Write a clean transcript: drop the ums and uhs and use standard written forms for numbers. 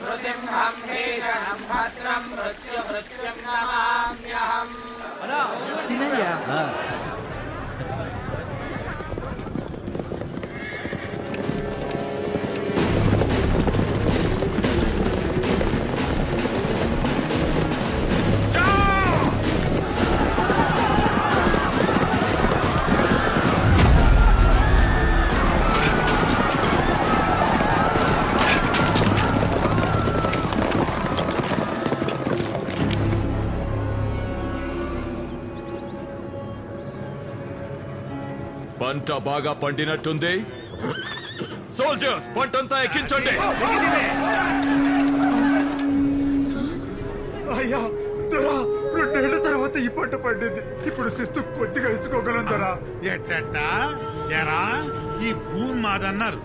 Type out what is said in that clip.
నృసింహం భీషణం భద్రం మృత్యుమృత్యుం నమామ్యహం. పంట బాగా పండినట్టుంది. సోల్జర్స్ పంటంతా ఎక్కించండి. అయ్యా దొరా, 2 ఏళ్ల తర్వాత ఈ పంట పండింది. ఇప్పుడు శిస్తు కొద్దిగా ఇచ్చుకోగలం దొరా. ఎట్టా ఎరా ఈ భూమి మాదన్నారు,